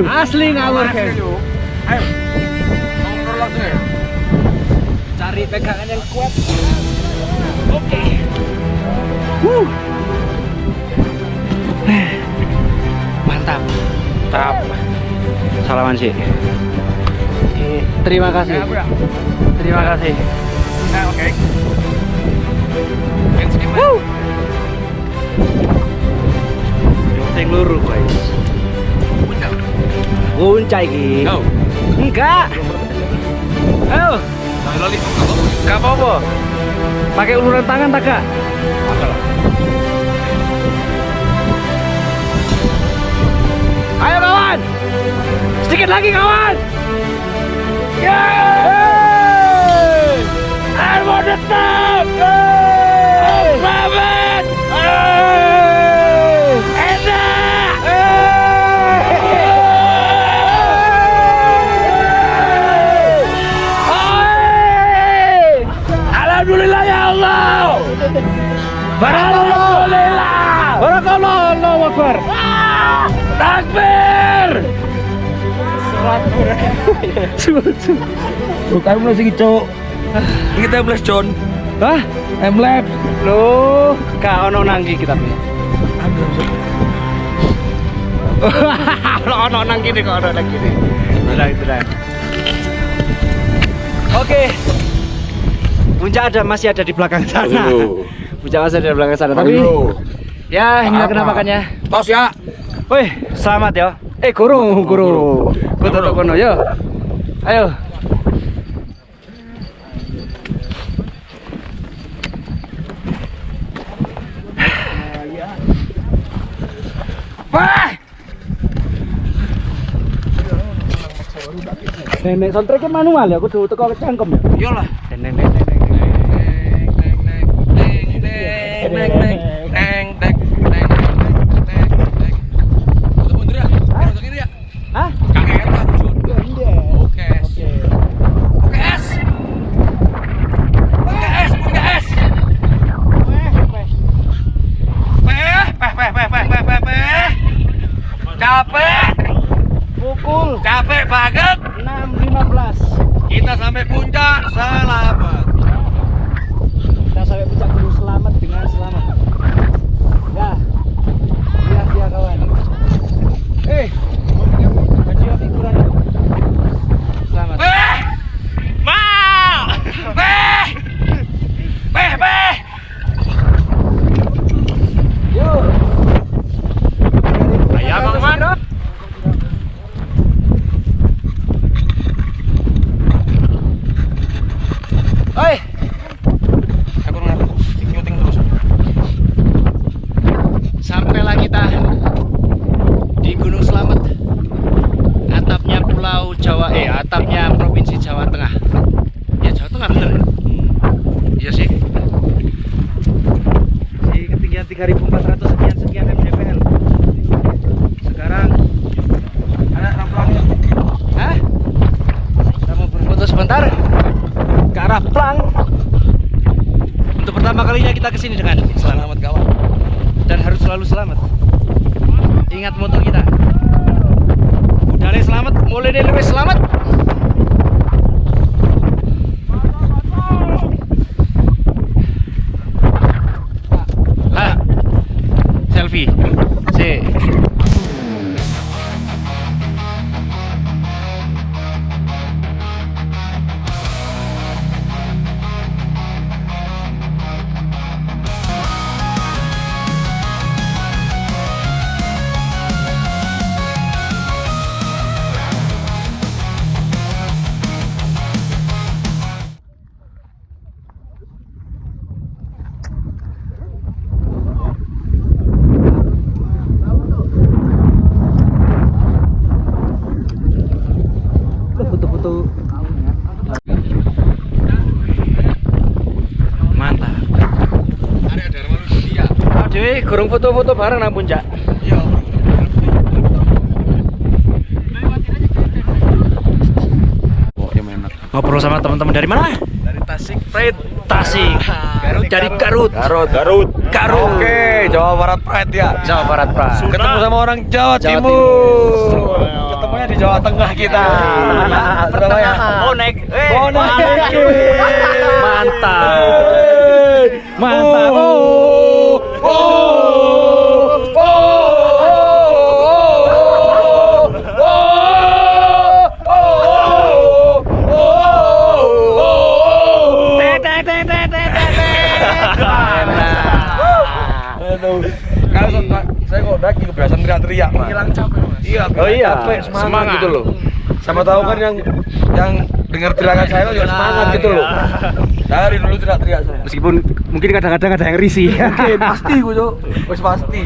Asli ngawur guys. Ayo. Ngobrol langsung ya. Cari pegangan yang kuat. Oke. Mantap. Mantap. Salaman sih. Terima kasih. Terima kasih. Oke. Yang luru guys. Puncak iki. Go. Enggak. Ayo. Lali. Gak apa-apa. Pakai uluran tangan tak kak? Ayo kawan. Sedikit lagi kawan. Yeay! Air mau tetap. Selamat. Enak. Alhamdulillah ya Allah. Alhamdulillah. Barakallah. Allahu Akbar. Takbir. Bukan mulai sih cok. Ini timeless John. Hah? Timelapse. Loh, gak ono nangki kita nih. Ono nang kene kok ono nang kene. Benar. Oke. Puncak masih ada di belakang sana. Puncak masih ada di belakang sana. Tapi ya inilah kenampakannya. Tos ya. Woi, selamat ya. Guru. Kudu kono yo. Ayo. Wah! Nenek soundtracknya manual ya, kudu teko cangkem ya. Iyalah. Nenek. Hah? Capek banget. 6.15. Kita sampai puncak selamat. Kita sampai puncak Gunung Selamat dengan selamat. Ya. Lihat dia kawan. Baju figuran itu. Selamat. Yo. Ayam Mang Man. Oi. Aku nyuting terus. Sampailah kita di Gunung Selamat. Atapnya Pulau Jawa, atapnya Provinsi Jawa Tengah. Ya Jawa Tengah bener ya? Iya sih. Di ketinggian 3.400 sekian mdpl. Sekarang Ada ramplangnya. hah? Kita mau berfoto sebentar ke arah Plang. Untuk pertama kalinya kita kesini dengan Selamat kawan. dan harus selalu selamat. Ingat moto kita. Budale selamat, mulai dari selamat. Selfie. Si. Foto-foto. Mantap. Ada manusia. Aduh, kurang foto-foto bareng nang puncak. Iya. Oh, yang enak. Ngobrol sama teman-teman dari mana? Dari Tasik. Tasik. Dari Garut. Oke, Jawa Barat Pride ya. Jawa Barat, Pak. Ketemu sama orang Jawa Timur. Jawa Tengah kita. Surabaya. Bonek. Bonek. Mantap. Mantap. Kalau saya kok daki kebiasaan teriak-teriak, Mas. Hilang capek, Mas. Iya, Oh iya, capek, semangat semangat gitu loh. Sama tahu kan yang dengar teriakan saya juga semangat gitu loh. Dari dulu teriak-teriak saya. Meskipun mungkin kadang-kadang ada yang risih. Mungkin pasti gue tuh, wis pasti.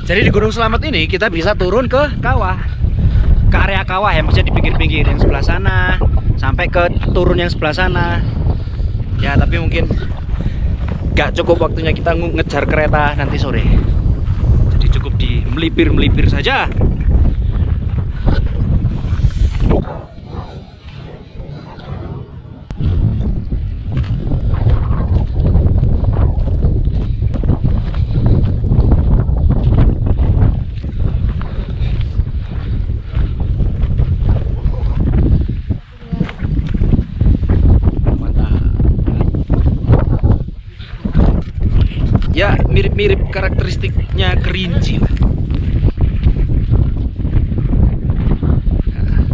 Jadi di Gunung Slamet ini kita bisa turun ke kawah, ke area kawah ya, maksudnya di pinggir-pinggir yang sebelah sana sampai ke turun yang sebelah sana. Ya tapi mungkin gak cukup waktunya kita ngejar kereta nanti sore. Jadi cukup di melipir saja. Ya mirip-mirip karakteristiknya kerinci lah. Nah,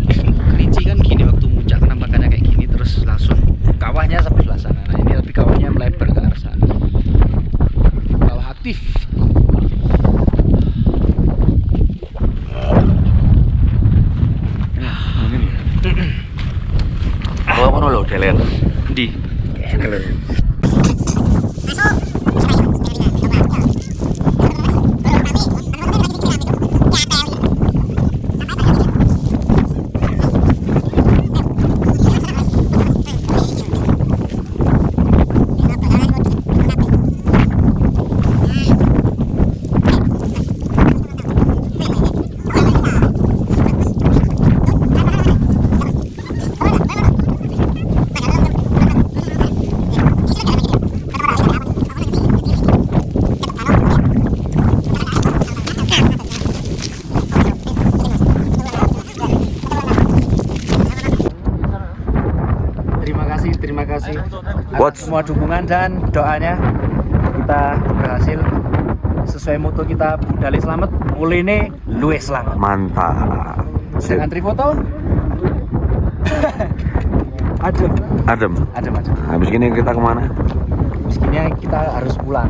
kerinci kan gini waktu muncak penampakannya kayak gini, terus langsung kawahnya sampai sebelah sana. Nah ini lebih kawahnya melebar ke arah sana. Kawah aktif. Oh, mana lo delen? Di. Terima kasih atas semua dukungan dan doanya. Kita berhasil sesuai moto kita, budale slamet, mulene luwih slamet. Mantap. Sedang antri foto. Adem. Adem. Habis gini kita kemana? Habis gini kita harus pulang.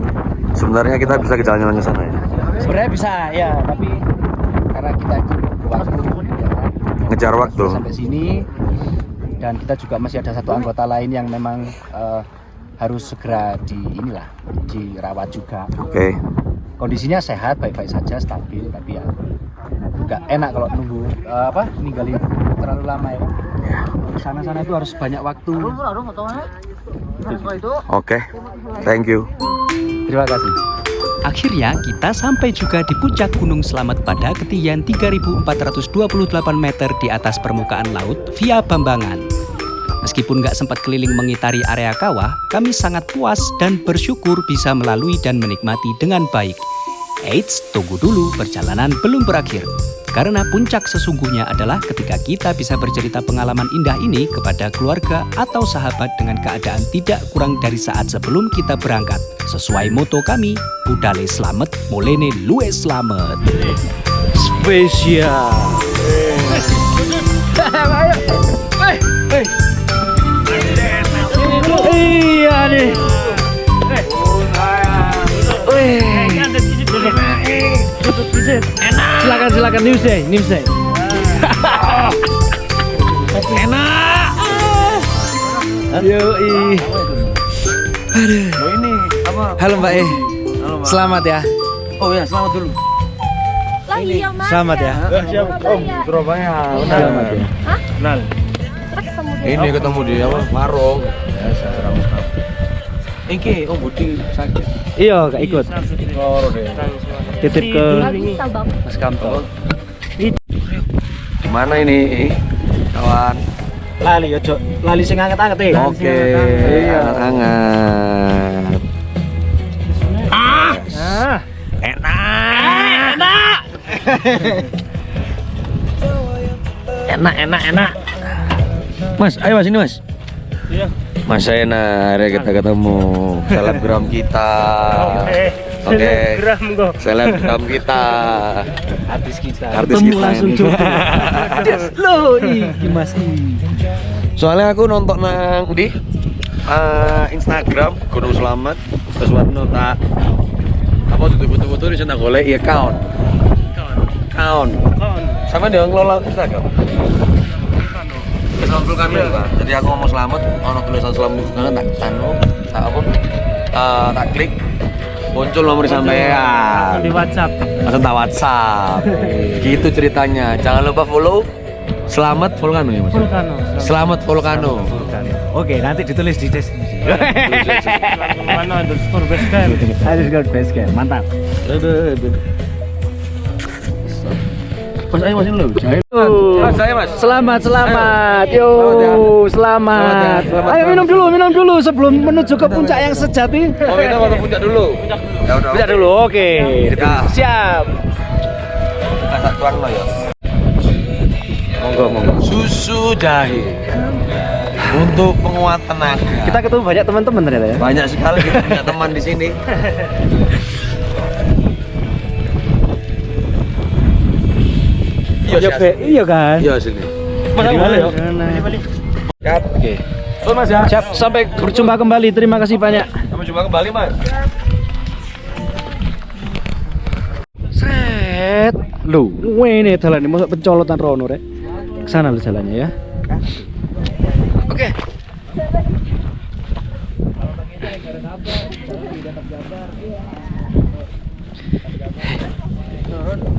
Sebenarnya kita bisa ke jalan-jalan ke sana ya. Sebenarnya bisa ya, tapi karena kita itu berwaktu ya kan. Ngejar waktu. Sampai sini. Dan kita juga masih ada satu anggota lain yang memang harus segera dirawat juga. Oke. Kondisinya sehat, baik-baik saja, stabil, tapi ya nggak enak kalau nunggu ninggalin terlalu lama ya kan. Sana-sana itu harus banyak waktu. Oke. Thank you. Terima kasih. Akhirnya kita sampai juga di puncak Gunung Slamet pada ketinggian 3.428 meter di atas permukaan laut via Bambangan. Meskipun nggak sempat keliling mengitari area kawah, kami sangat puas dan bersyukur bisa melalui dan menikmati dengan baik. Eits, tunggu dulu, perjalanan belum berakhir. Karena puncak sesungguhnya adalah ketika kita bisa bercerita pengalaman indah ini kepada keluarga atau sahabat dengan keadaan tidak kurang dari saat sebelum kita berangkat. Sesuai moto kami, budale slamet, mulene luwih slamet. Spesial. Iya nih. Silakan Nimsei. Enak. Yoi. Aduh. Ini apa? Halo Mbak E. Selamat ya. Oh ya, selamat dulu. Lagi yang mana? Selamat ya. Siap, Om. Surabaya. Selamat ya. Kenal. Ini ketemu di apa? Warung. Iki, oh Budi sakit. Iya, gak ikut. Loro deh. Titip ke Bisa bang. Mas Kamto. Gimana ini, kawan? Lali yo, Cok. Lali sing anget-anget e. Oke, hangat. Enak. Enak. Mas, ayo Mas, ini Mas. Iya. Mas Sena, hari kita ketemu selebgram kita. Oke. Selebgram kok. Selebgram kita. Artis kita. Artis Ketemu kita langsung ini. jodoh. Loh, iki Mas. Soalnya aku nonton nang di Instagram Gunung Slamet terus warna tak apa tutup-tutup di sana golek ya kaun. Sama dia ngelola Instagram. Kesal vulkan kan. Jadi aku ngomong selamat, ono tulisan selamat vulkan tak apa? Tak klik muncul nomor sampean Di WhatsApp. langsung tak WhatsApp. Gitu ceritanya. Jangan lupa follow Selamat Volcano ya Mas. Selamat Volcano. Oke, nanti ditulis di deskripsi. Mana underscore best camp. Underscore base camp. Mantap. Mas ayo Mas dulu. Mas saya Mas. Selamat. Yo, selamat. Ayo minum dulu sebelum menuju ke puncak yang sejati. Oh kita mau ke puncak dulu. Ya udah. Puncak dulu. Oke. Ya. Siap. Masak tuang lo ya. Monggo. Susu jahe untuk penguat tenaga. Kita ketemu banyak teman-teman ternyata ya. Banyak sekali kita punya teman di sini. Iya kan? Iya sini. Mas balik. Kat. Oke. Mas ya. Siap, sampai berjumpa kembali. Terima kasih banyak. Sampai jumpa kembali Mas. Set. Loh, ini jalan ini masuk pencolotan rono rek. Kesana lo jalannya ya. Oke.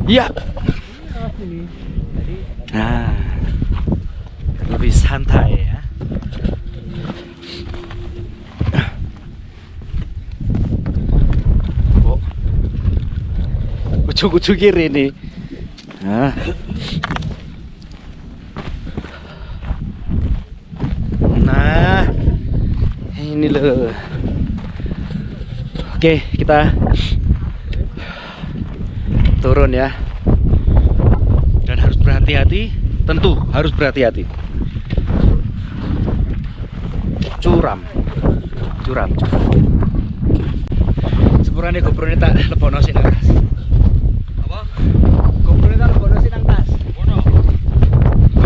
Iya. Nah, lebih santai ya. Oh, ujung-ujung kiri nih. Nah. Ini loh. Oke, kita turun ya. Dan harus berhati-hati, tentu harus berhati-hati. Curam. Sepurane GoPro ini tak lebono sik nang tas. Apa? GoPro ini tak lebono sik nang tas. Ono.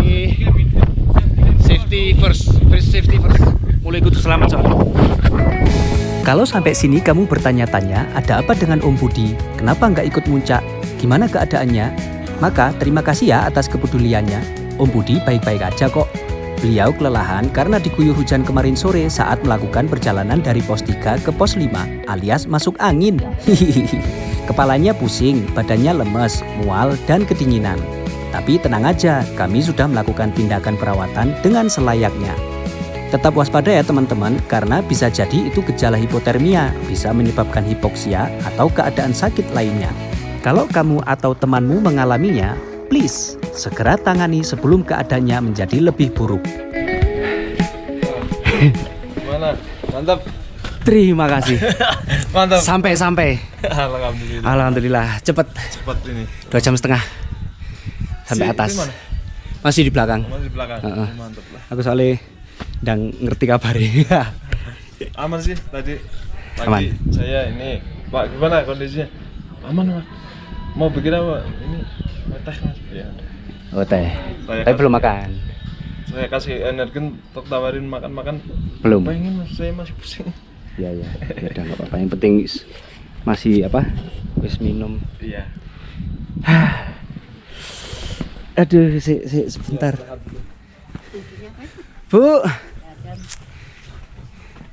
Ini safety first. Mulai kudu selamat soalnya. Kalau sampai sini kamu bertanya-tanya, ada apa dengan Om Budi? Kenapa nggak ikut muncak? Gimana keadaannya? Maka terima kasih ya atas kepeduliannya. Om Budi baik-baik aja kok. Beliau kelelahan karena diguyur hujan kemarin sore saat melakukan perjalanan dari pos 3 ke pos 5 alias masuk angin. Kepalanya pusing, badannya lemes, mual, dan kedinginan. Tapi tenang aja, kami sudah melakukan tindakan perawatan dengan selayaknya. Tetap waspada ya teman-teman, karena bisa jadi itu gejala hipotermia, bisa menyebabkan hipoksia atau keadaan sakit lainnya. Kalau kamu atau temanmu mengalaminya, please segera tangani sebelum keadaannya menjadi lebih buruk. Gimana? Mantap. Terima kasih. Mantap. Sampai. Alhamdulillah. Alhamdulillah, cepet. Cepat ini. 2 jam setengah sampai Si- atas. di mana? Masih di belakang. Masih di belakang. Heeh. Mantap lah. Aku soalnya ndang ngerti kabarnya. Aman sih tadi. Pagi Aman. saya ini. Pak, gimana kondisinya? Aman, Pak. Mau bikin apa? Ini teh, Mas. Ya. Oh teh. Saya Tapi kasih- belum makan. Saya kasih energi untuk tawarin makan-makan. Belum. Pengen, Mas. Saya masih pusing. Ya udah nggak apa-apa. Yang penting masih apa? Wis minum. Iya. Aduh, sebentar. Bu.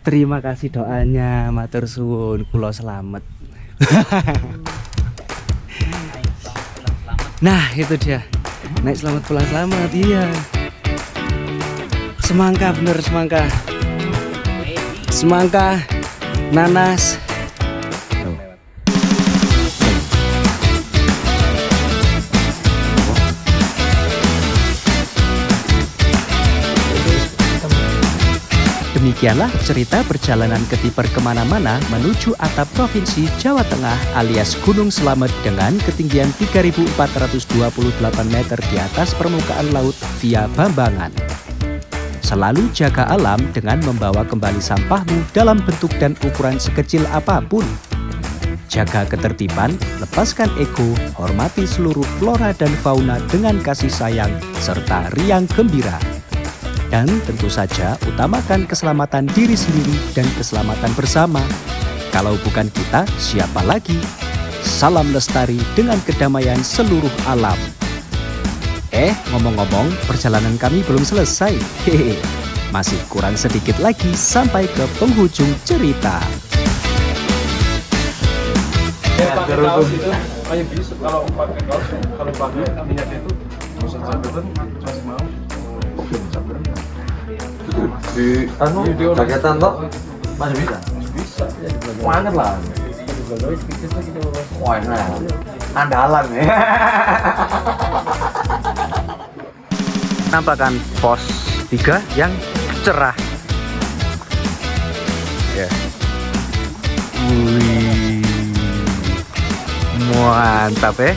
Terima kasih doanya, matur suwun, kula selamat. Nah, itu dia. Naik selamat pulang selamat, iya. Semangka bener semangka. Semangka, nanas. Demikianlah cerita perjalanan Ketiper kemana-mana menuju atap Provinsi Jawa Tengah alias Gunung Slamet dengan ketinggian 3.428 meter di atas permukaan laut via Bambangan. Selalu jaga alam dengan membawa kembali sampahmu dalam bentuk dan ukuran sekecil apapun. Jaga ketertiban, lepaskan ego, hormati seluruh flora dan fauna dengan kasih sayang, serta riang gembira. Dan tentu saja utamakan keselamatan diri sendiri dan keselamatan bersama. Kalau bukan kita, siapa lagi? Salam lestari dengan kedamaian seluruh alam. Ngomong-ngomong, perjalanan kami belum selesai. Hehe. Masih kurang sedikit lagi sampai ke penghujung cerita. Pakai kaos itu hanya bisa kalau pakai kaos, kalau pakai minyak itu bosan sabetan masih mau. Di jaketan toh masih bisa. Bisa. Wanget lah. Wah, andalan ya. Nampakkan pos 3 yang cerah. Ya. Wih. Mantap ya.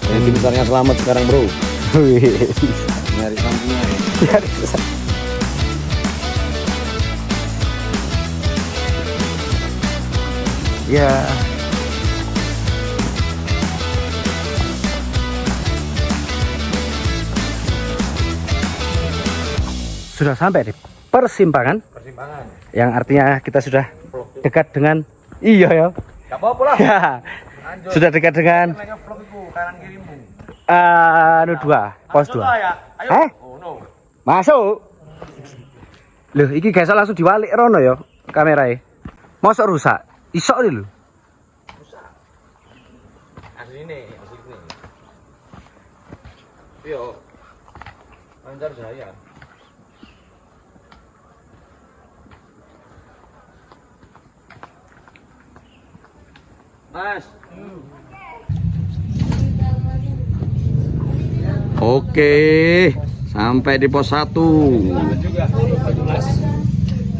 Yang tim besarnya selamat sekarang, bro. Nyari sampingnya ya. Ya. Sudah sampai di persimpangan. Yang artinya kita sudah dekat dengan ya. Gak apa-apa lah. Ya. Sudah dekat dengan pos 2. Masuk. Loh, iki guys langsung diwalik rono ya kamerae. Mosok rusak. Isok dulu. Asline. Yo. Lancar jaya. Mas. Oke, sampai di pos 1.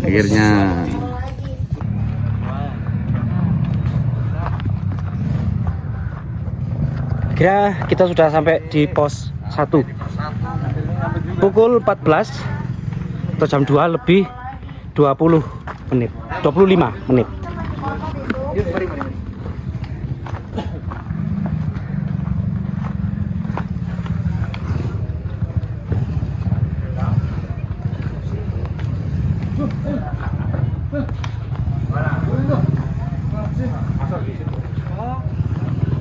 Akhirnya. Kira kita sudah sampai di pos 1. Pukul 14 atau jam 2 lebih 25 menit.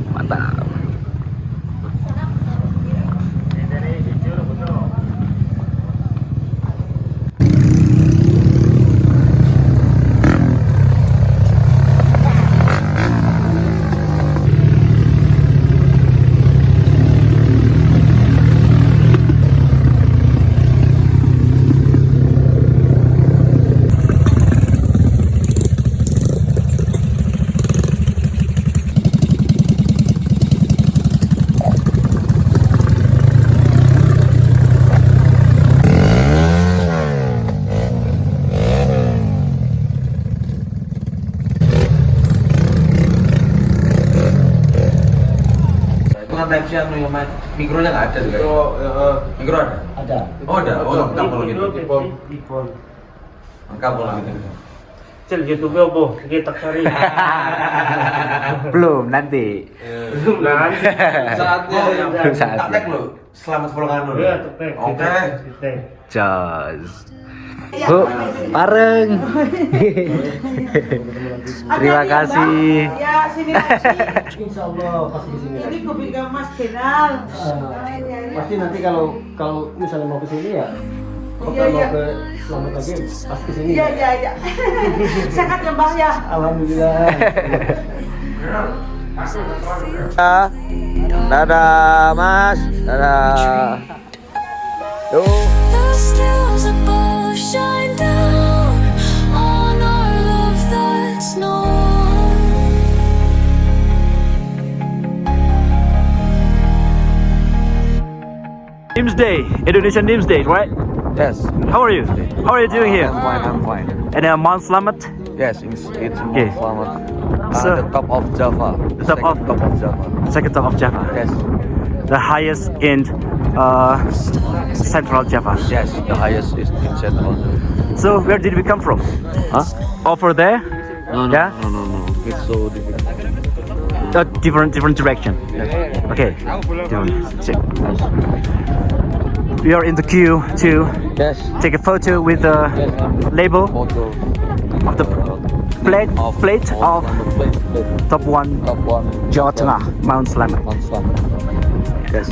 Mantap. Type-C anu yang mikronya nggak ada tuh. Mikro ada? Ada. Oh ada. Oh lengkap kalau gitu. Lengkap kalau gitu. Cel YouTube apa? Kita cari. Belum nanti. Belum nanti. Saatnya yang Saatnya. tak tag lo. Selamat Volcano. Iya, tag. Oke. Jos. Bu, pareng. Terima kasih. Ya, sini lagi. Insyaallah pasti di sini. Ini kopi Mas Kenal. Pasti nanti kalau misalnya mau ke sini ya Iya, iya. mau ke Selamat lagi pasti ke sini. Iya. Sehat ya, Mbah ya. Alhamdulillah. Dadah, Mas. Dadah. Yo. The stars above shine down on our love that's known. Nims Day, Indonesian Nims Day, right? Yes. How are you? How are you doing here? I'm fine. And Mount Slamet, Yes, it's Okay. Mount Slamet. So- The top of Java. The top of- top of Java. second top of Java, Yes. the highest in Central Java. Yes, the highest is in Central Java. So where did we come from? Huh? Over there? No. It's so difficult. Different direction. Okay. Different. Check. We are in the queue to Yes. take a photo with the label Photo of the plate of the plate. top one Top one. Jawa Tengah, Mount Slamet. Mount Slamet. Yes.